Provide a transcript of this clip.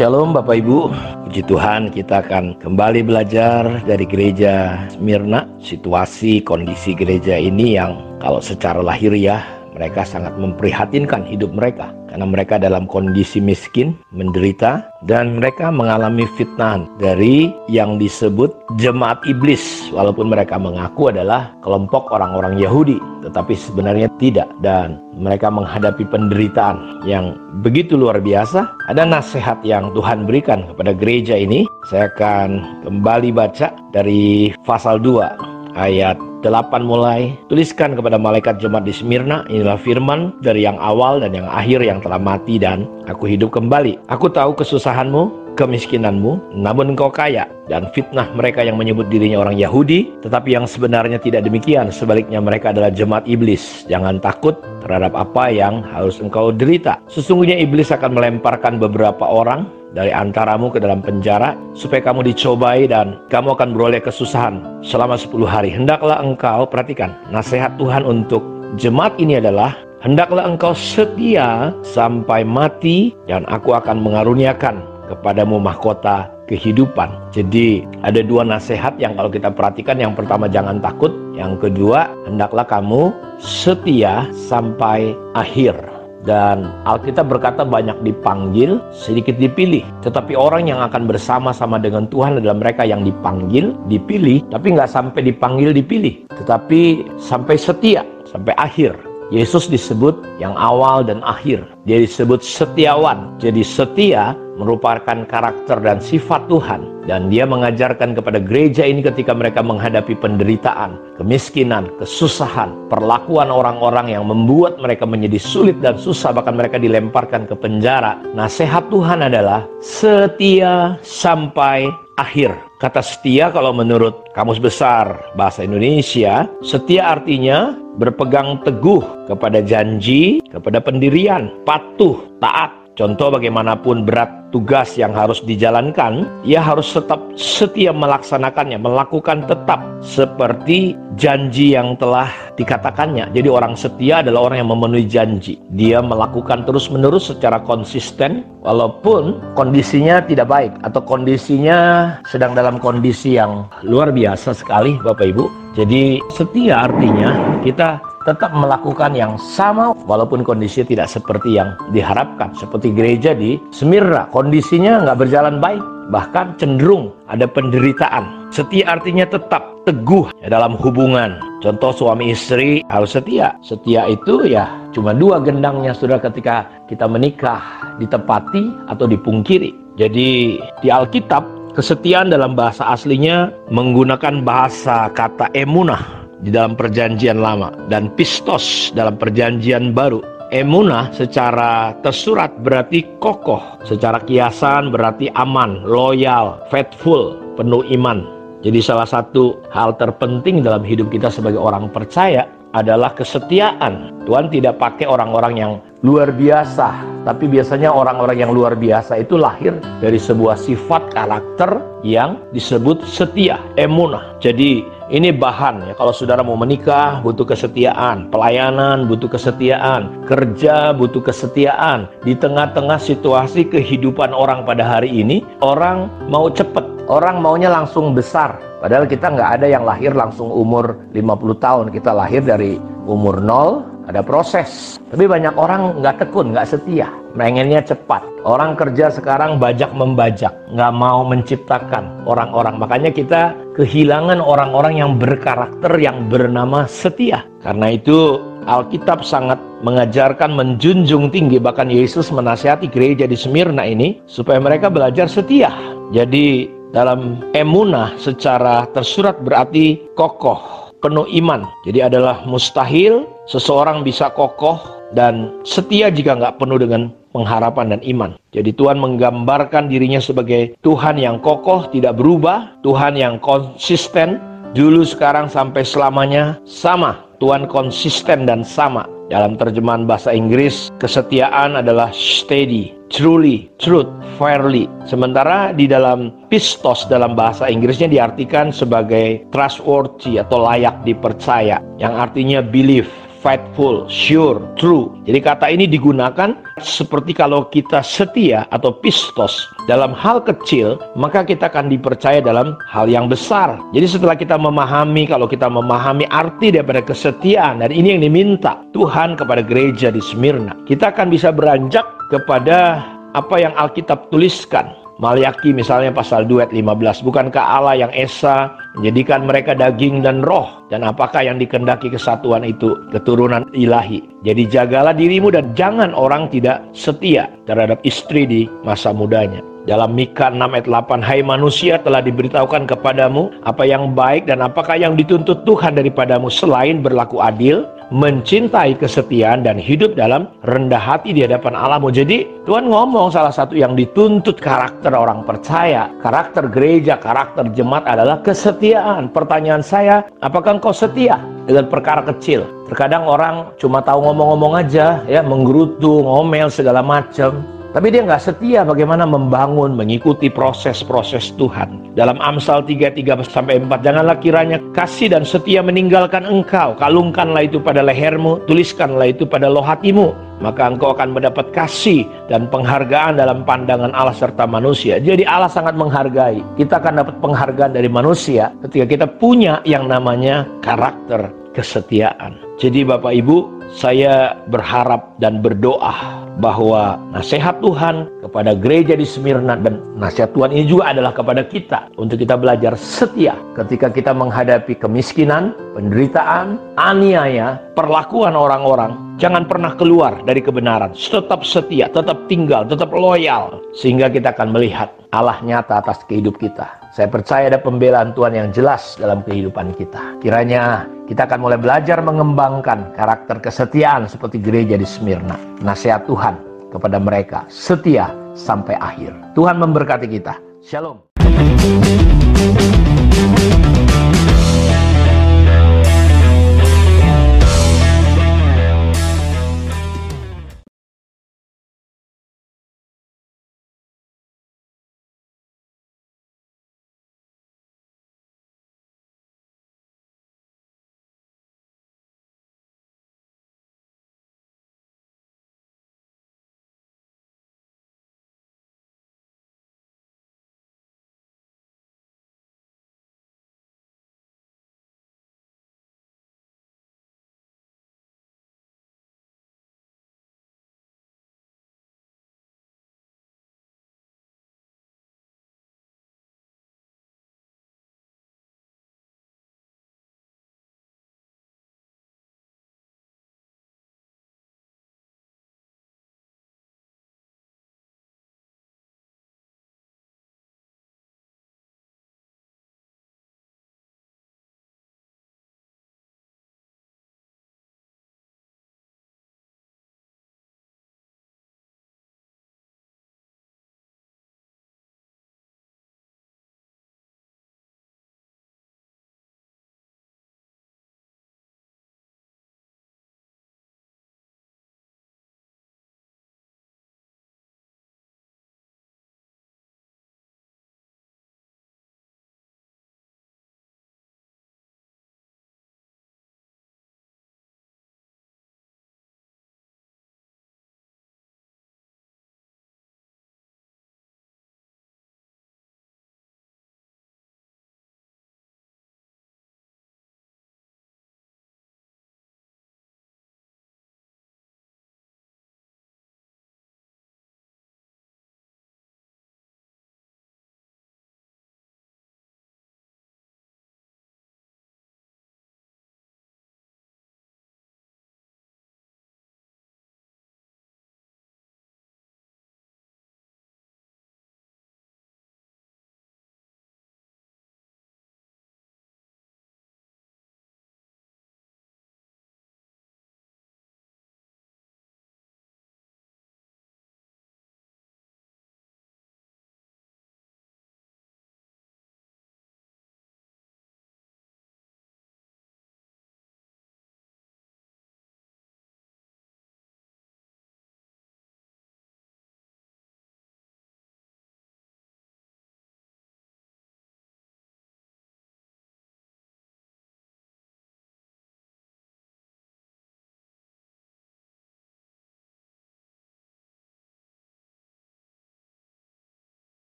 Shalom Bapak Ibu, puji Tuhan kita akan kembali belajar dari gereja Smyrna. Situasi kondisi gereja ini yang kalau secara lahiriah mereka sangat memprihatinkan hidup mereka, karena mereka dalam kondisi miskin, menderita, dan mereka mengalami fitnah dari yang disebut jemaat iblis. Walaupun mereka mengaku adalah kelompok orang-orang Yahudi, tetapi sebenarnya tidak. Dan mereka menghadapi penderitaan yang begitu luar biasa. Ada nasihat yang Tuhan berikan kepada gereja ini. Saya akan kembali baca dari pasal 2 ayat 8 mulai. Tuliskan kepada malaikat jemaat di Smyrna, inilah firman dari yang awal dan yang akhir yang telah mati dan aku hidup kembali. Aku tahu kesusahanmu, kemiskinanmu, namun engkau kaya, dan fitnah mereka yang menyebut dirinya orang Yahudi, tetapi yang sebenarnya tidak demikian. Sebaliknya mereka adalah jemaat iblis. Jangan takut terhadap apa yang harus engkau derita. Sesungguhnya iblis akan melemparkan beberapa orang dari antaramu ke dalam penjara, supaya kamu dicobai dan kamu akan beroleh kesusahan selama 10 hari. Hendaklah engkau, perhatikan, nasihat Tuhan untuk jemaat ini adalah, hendaklah engkau setia sampai mati, dan aku akan mengaruniakan kepadamu mahkota kehidupan. Jadi ada dua nasihat yang kalau kita perhatikan. Yang pertama, jangan takut. Yang kedua, hendaklah kamu setia sampai akhir. Dan Alkitab berkata banyak dipanggil, sedikit dipilih. Tetapi orang yang akan bersama-sama dengan Tuhan adalah mereka yang dipanggil, dipilih, tapi nggak sampai dipanggil, dipilih, tetapi sampai setia, sampai akhir. Yesus disebut yang awal dan akhir. Dia disebut setiawan. Jadi setia merupakan karakter dan sifat Tuhan. Dan dia mengajarkan kepada gereja ini ketika mereka menghadapi penderitaan, kemiskinan, kesusahan, perlakuan orang-orang yang membuat mereka menjadi sulit dan susah, bahkan mereka dilemparkan ke penjara. Nasihat Tuhan adalah setia sampai akhir. Kata setia kalau menurut Kamus Besar Bahasa Indonesia, setia artinya berpegang teguh kepada janji, kepada pendirian, patuh, taat. Contoh, bagaimanapun berat tugas yang harus dijalankan, ia harus tetap setia melaksanakannya, melakukan tetap seperti janji yang telah dikatakannya. Jadi orang setia adalah orang yang memenuhi janji. Dia melakukan terus-menerus secara konsisten, walaupun kondisinya tidak baik atau kondisinya sedang dalam kondisi yang luar biasa sekali, Bapak Ibu. Jadi setia artinya kita tetap melakukan yang sama walaupun kondisinya tidak seperti yang diharapkan. Seperti gereja di Smyrna, kondisinya nggak berjalan baik, bahkan cenderung ada penderitaan. Setia artinya tetap teguh dalam hubungan. Contoh, suami istri harus setia. Setia itu ya cuma dua gendangnya, saudara, ketika kita menikah, ditepati atau dipungkiri. Jadi di Alkitab, kesetiaan dalam bahasa aslinya menggunakan bahasa kata emunah di dalam perjanjian lama dan pistos dalam perjanjian baru. Emunah secara tersurat berarti kokoh, secara kiasan berarti aman, loyal, faithful, penuh iman. Jadi salah satu hal terpenting dalam hidup kita sebagai orang percaya adalah kesetiaan. Tuhan tidak pakai orang-orang yang luar biasa, tapi biasanya orang-orang yang luar biasa itu lahir dari sebuah sifat karakter yang disebut setia, emunah. Jadi ini bahan ya, kalau saudara mau menikah butuh kesetiaan, pelayanan butuh kesetiaan, kerja butuh kesetiaan. Di tengah-tengah situasi kehidupan orang pada hari ini, orang mau cepet, orang maunya langsung besar. Padahal kita nggak ada yang lahir langsung umur 50 tahun. Kita lahir dari umur 0, ada proses. Tapi banyak orang nggak tekun, nggak setia, pengennya cepat. Orang kerja sekarang bajak membajak, nggak mau menciptakan orang-orang. Makanya kita kehilangan orang-orang yang berkarakter, yang bernama setia. Karena itu Alkitab sangat mengajarkan, menjunjung tinggi, bahkan Yesus menasihati gereja di Smyrna ini supaya mereka belajar setia. Jadi dalam emunah secara tersurat berarti kokoh, penuh iman. Jadi adalah mustahil seseorang bisa kokoh dan setia jika nggak penuh dengan pengharapan dan iman. Jadi Tuhan menggambarkan dirinya sebagai Tuhan yang kokoh, tidak berubah, Tuhan yang konsisten, dulu, sekarang, sampai selamanya sama. Tuhan konsisten dan sama. Dalam terjemahan bahasa Inggris, kesetiaan adalah steady, truly, truth, fairly. Sementara di dalam pistos dalam bahasa Inggrisnya diartikan sebagai trustworthy atau layak dipercaya, yang artinya believe, faithful, sure, true. Jadi kata ini digunakan seperti kalau kita setia atau pistos dalam hal kecil, maka kita akan dipercaya dalam hal yang besar. Jadi setelah kita memahami, kalau kita memahami arti daripada kesetiaan, dan ini yang diminta Tuhan kepada gereja di Smyrna, kita akan bisa beranjak kepada apa yang Alkitab tuliskan. Maliaki misalnya pasal 2 ayat 15, bukankah Allah yang esa menjadikan mereka daging dan roh, dan apakah yang dikehendaki kesatuan itu keturunan ilahi. Jadi jagalah dirimu dan jangan orang tidak setia terhadap istri di masa mudanya. Dalam Mika 6 ayat 8, hai manusia, telah diberitahukan kepadamu apa yang baik dan apakah yang dituntut Tuhan daripadamu selain berlaku adil, mencintai kesetiaan, dan hidup dalam rendah hati di hadapan Allahmu. Jadi Tuhan ngomong salah satu yang dituntut karakter orang percaya, karakter gereja, karakter jemaat adalah kesetiaan. Pertanyaan saya, apakah engkau setia dengan perkara kecil? Terkadang orang cuma tahu ngomong-ngomong aja, ya, menggerutu, ngomel segala macam, tapi dia nggak setia bagaimana membangun, mengikuti proses-proses Tuhan. Dalam Amsal 3:3-4, janganlah kiranya kasih dan setia meninggalkan engkau. Kalungkanlah itu pada lehermu, tuliskanlah itu pada loh hatimu. Maka engkau akan mendapat kasih dan penghargaan dalam pandangan Allah serta manusia. Jadi Allah sangat menghargai. Kita akan dapat penghargaan dari manusia ketika kita punya yang namanya karakter kesetiaan. Jadi Bapak Ibu, saya berharap dan berdoa bahwa nasihat Tuhan kepada gereja di Smyrna, dan nasihat Tuhan ini juga adalah kepada kita, untuk kita belajar setia ketika kita menghadapi kemiskinan, penderitaan, aniaya, perlakuan orang-orang. Jangan pernah keluar dari kebenaran, tetap setia, tetap tinggal, tetap loyal, sehingga kita akan melihat Allah nyata atas kehidupan kita. Saya percaya ada pembelaan Tuhan yang jelas dalam kehidupan kita. Kiranya kita akan mulai belajar mengembangkan karakter kesetiaan seperti gereja di Smyrna. Nasihat Tuhan kepada mereka, setia sampai akhir. Tuhan memberkati kita. Shalom.